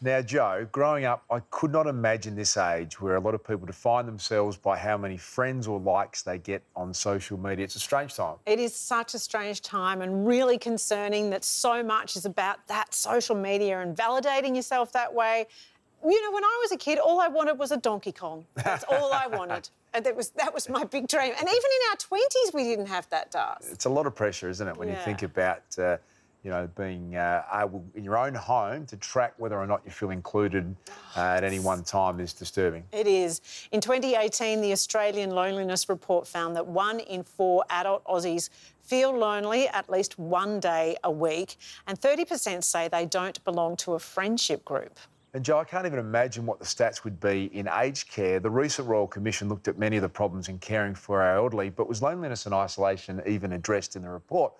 Now, Joe, growing up, I could not imagine this age where a lot of people define themselves by how many friends or likes they get on social media. It's a strange time. It is such a strange time and really concerning that so much is about that social media and validating yourself that way. You know, when I was a kid, all I wanted was a Donkey Kong. That's all I wanted. And that was my big dream. And even in our 20s, we didn't have that task. It's a lot of pressure, isn't it, when you think about, being able in your own home to track whether or not you feel included at any one time is disturbing. It is. In 2018, the Australian Loneliness Report found that 1 in 4 adult Aussies feel lonely at least one day a week, and 30% say they don't belong to a friendship group. And Joe, I can't even imagine what the stats would be in aged care. The recent Royal Commission looked at many of the problems in caring for our elderly, but was loneliness and isolation even addressed in the report?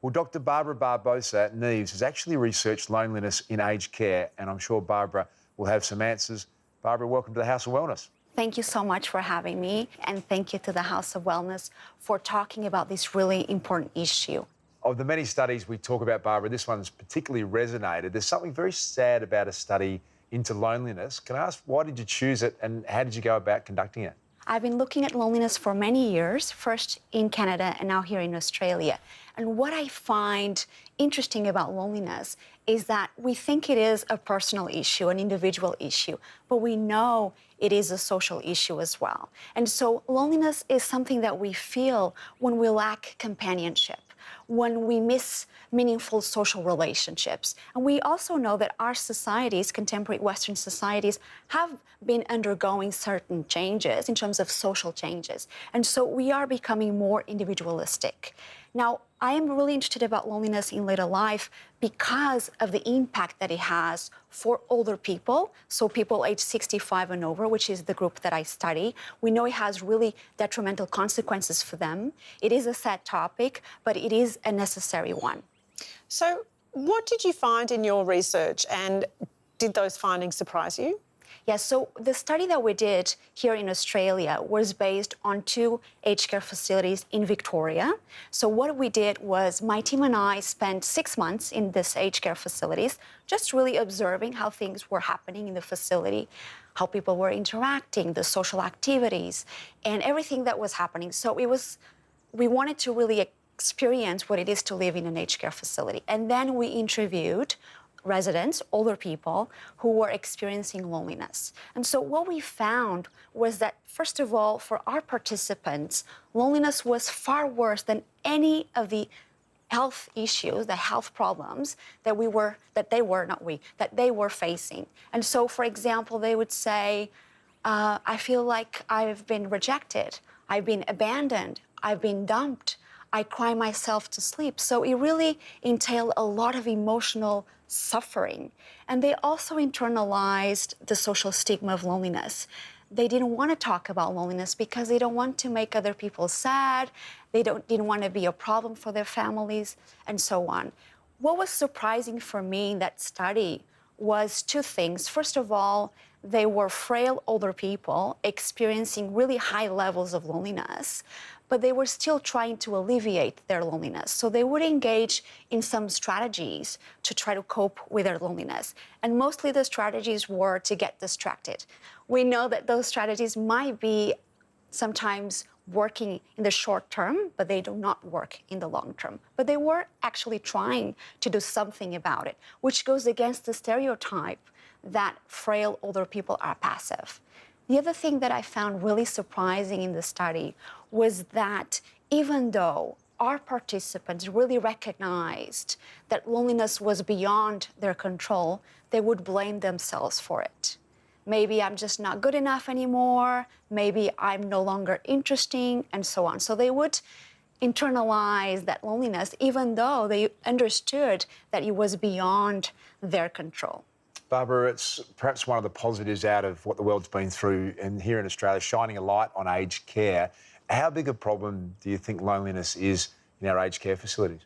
Well, Dr. Barbara Barbosa at Neves has actually researched loneliness in aged care, and I'm sure Barbara will have some answers. Barbara, welcome to the House of Wellness. Thank you so much for having me, and thank you to the House of Wellness for talking about this really important issue. Of the many studies we talk about, Barbara, this one's particularly resonated. There's something very sad about a study into loneliness. Can I ask, why did you choose it and how did you go about conducting it? I've been looking at loneliness for many years, first in Canada and now here in Australia. And what I find interesting about loneliness is that we think it is a personal issue, an individual issue, but we know it is a social issue as well. And so loneliness is something that we feel when we lack companionship, when we miss meaningful social relationships. And we also know that our societies, contemporary Western societies, have been undergoing certain changes in terms of social changes. And so we are becoming more individualistic. Now, I am really interested about loneliness in later life because of the impact that it has for older people, so people aged 65 and over, which is the group that I study. We know it has really detrimental consequences for them. It is a sad topic, but it is a necessary one. So what did you find in your research, and did those findings surprise you? Yes, so the study that we did here in Australia was based on 2 aged care facilities in Victoria. So what we did was my team and I spent 6 months in this aged care facilities, just really observing how things were happening in the facility, how people were interacting, the social activities, and everything that was happening. So we wanted to really experience what it is to live in an aged care facility. And then we interviewed residents, older people, who were experiencing loneliness. And so what we found was that, first of all, for our participants, loneliness was far worse than any of the health issues, the health problems that they were facing. And so, for example, they would say, I feel like I've been rejected, I've been abandoned, I've been dumped, I cry myself to sleep. So it really entailed a lot of emotional suffering. And they also internalized the social stigma of loneliness. They didn't want to talk about loneliness because they don't want to make other people sad. They didn't want to be a problem for their families, and so on. What was surprising for me in that study was 2 things. First of all, they were frail older people experiencing really high levels of loneliness, but they were still trying to alleviate their loneliness. So they would engage in some strategies to try to cope with their loneliness. And mostly the strategies were to get distracted. We know that those strategies might be sometimes working in the short term, but they do not work in the long term. But they were actually trying to do something about it, which goes against the stereotype that frail older people are passive. The other thing that I found really surprising in the study was that even though our participants really recognized that loneliness was beyond their control, they would blame themselves for it. Maybe I'm just not good enough anymore, maybe I'm no longer interesting, and so on. So they would internalize that loneliness even though they understood that it was beyond their control. Barbara, it's perhaps one of the positives out of what the world's been through and here in Australia, shining a light on aged care. How big a problem do you think loneliness is in our aged care facilities?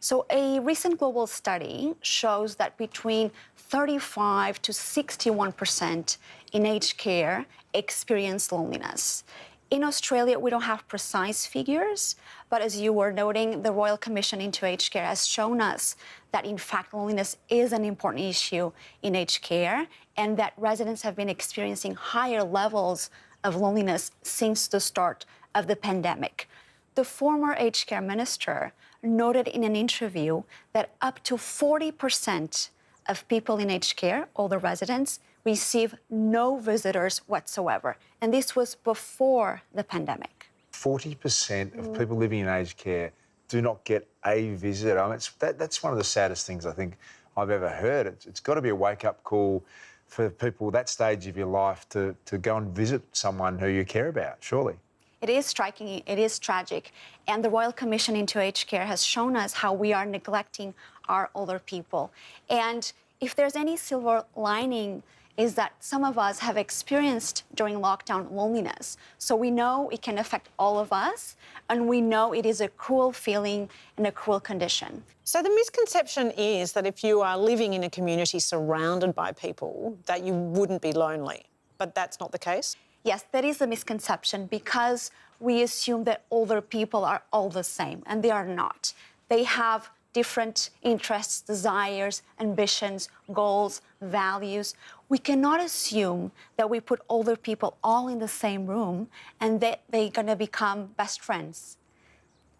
So a recent global study shows that between 35 to 61% in aged care experience loneliness. In Australia, we don't have precise figures, but as you were noting, the Royal Commission into Aged Care has shown us that, in fact, loneliness is an important issue in aged care, and that residents have been experiencing higher levels of loneliness since the start of the pandemic. The former aged care minister noted in an interview that up to 40% of people in aged care, older residents, receive no visitors whatsoever. And this was before the pandemic. 40% of people living in aged care do not get a visit. I mean, that's one of the saddest things I think I've ever heard. It's got to be a wake-up call for people that stage of your life to go and visit someone who you care about, surely. It is striking, it is tragic. And the Royal Commission into Aged Care has shown us how we are neglecting our older people. And if there's any silver lining, is that some of us have experienced during lockdown loneliness. So we know it can affect all of us, and we know it is a cruel feeling and a cruel condition. So the misconception is that if you are living in a community surrounded by people, that you wouldn't be lonely. But that's not the case? Yes, that is a misconception because we assume that older people are all the same, and they are not. They have different interests, desires, ambitions, goals, values. We cannot assume that we put older people all in the same room and that they're going to become best friends.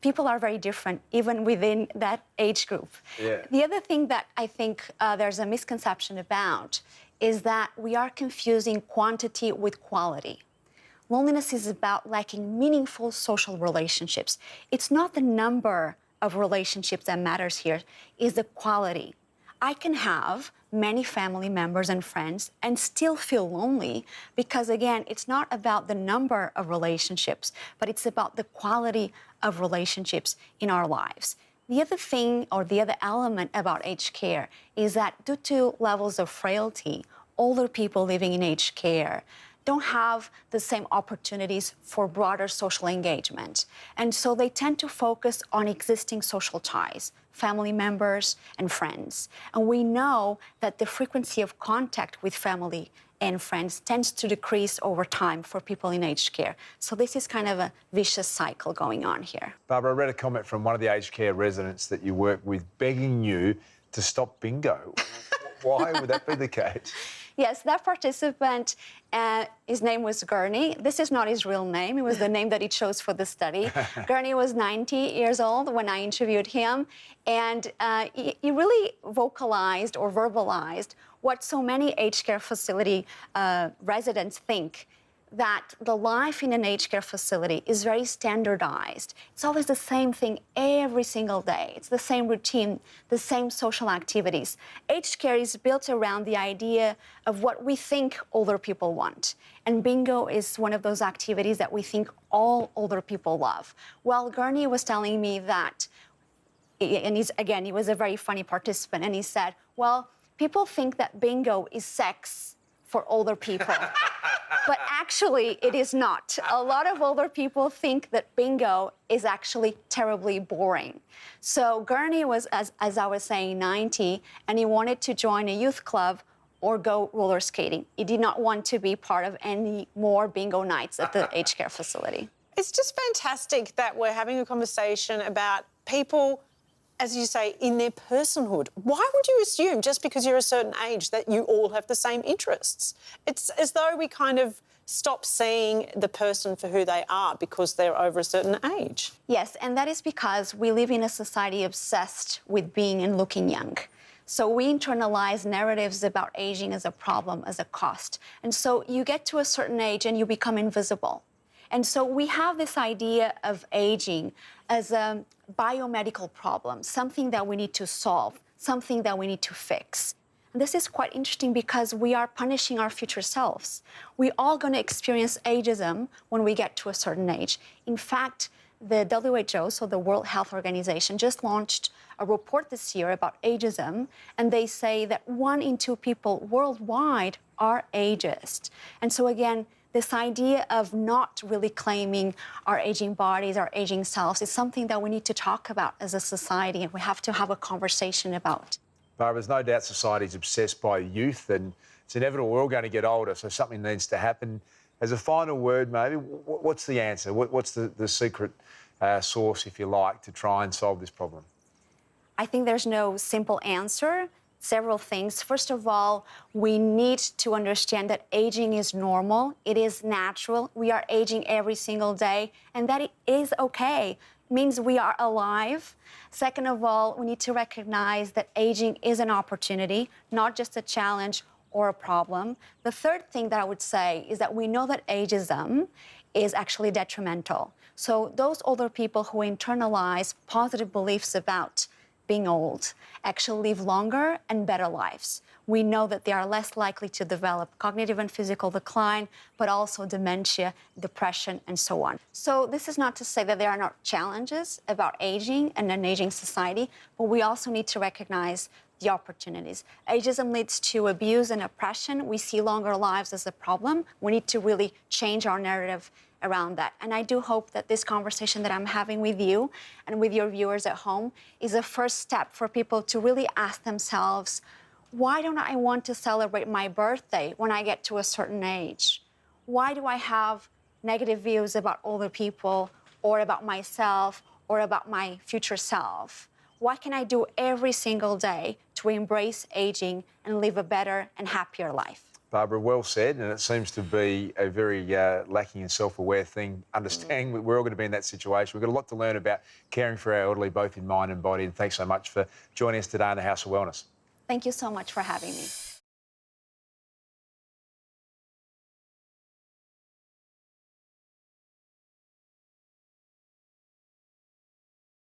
People are very different, even within that age group. Yeah. The other thing that I think there's a misconception about is that we are confusing quantity with quality. Loneliness is about lacking meaningful social relationships. It's not the number of relationships that matters here, is the quality. I can have many family members and friends and still feel lonely because, again, it's not about the number of relationships, but it's about the quality of relationships in our lives. The other thing, or the other element about aged care is that due to levels of frailty, older people living in aged care don't have the same opportunities for broader social engagement. And so they tend to focus on existing social ties, family members and friends. And we know that the frequency of contact with family and friends tends to decrease over time for people in aged care. So this is kind of a vicious cycle going on here. Barbara, I read a comment from one of the aged care residents that you work with begging you to stop bingo. Why would that be the case? Yes, that participant, his name was Gurney. This is not his real name. It was the name that he chose for the study. Gurney was 90 years old when I interviewed him, and he really vocalized or verbalized what so many aged care facility residents think, that the life in an aged care facility is very standardized. It's always the same thing every single day. It's the same routine, the same social activities. Aged care is built around the idea of what we think older people want. And bingo is one of those activities that we think all older people love. Well, Gurney was telling me that, and he was a very funny participant, and he said, well, people think that bingo is sex for older people. But actually, it is not. A lot of older people think that bingo is actually terribly boring. So Gurney was, as I was saying, 90, and he wanted to join a youth club or go roller skating. He did not want to be part of any more bingo nights at the aged care facility. It's just fantastic that we're having a conversation about people, as you say, in their personhood. Why would you assume just because you're a certain age that you all have the same interests? It's as though we kind of stop seeing the person for who they are because they're over a certain age. Yes, and that is because we live in a society obsessed with being and looking young. So we internalize narratives about aging as a problem, as a cost. And so you get to a certain age and you become invisible. And so we have this idea of aging as a biomedical problem, something that we need to solve, something that we need to fix. And this is quite interesting because we are punishing our future selves. We're all going to experience ageism when we get to a certain age. In fact, the WHO, so the World Health Organization, just launched a report this year about ageism, and they say that 1 in 2 people worldwide are ageist. And so again, this idea of not really claiming our aging bodies, our aging selves, is something that we need to talk about as a society, and we have to have a conversation about. Barbara, there's no doubt society's obsessed by youth, and it's inevitable we're all going to get older, so something needs to happen. As a final word, maybe, what's the answer? What's the secret sauce, if you like, to try and solve this problem? I think there's no simple answer. Several things. First of all, we need to understand that aging is normal. It is natural. We are aging every single day, and that it is okay. It means we are alive. Second of all, we need to recognize that aging is an opportunity, not just a challenge or a problem. The third thing that I would say is that we know that ageism is actually detrimental. So those older people who internalize positive beliefs about being old actually live longer and better lives. We know that they are less likely to develop cognitive and physical decline, but also dementia, depression, and so on. So this is not to say that there are not challenges about aging and an aging society, but we also need to recognize the opportunities. Ageism leads to abuse and oppression. We see longer lives as a problem. We need to really change our narrative around that. And I do hope that this conversation that I'm having with you and with your viewers at home is a first step for people to really ask themselves, why don't I want to celebrate my birthday when I get to a certain age? Why do I have negative views about older people or about myself or about my future self? What can I do every single day to embrace aging and live a better and happier life? Barbara, well said, and it seems to be a very lacking in self-aware thing, understanding that we're all going to be in that situation. We've got a lot to learn about caring for our elderly, both in mind and body, and thanks so much for joining us today in the House of Wellness. Thank you so much for having me.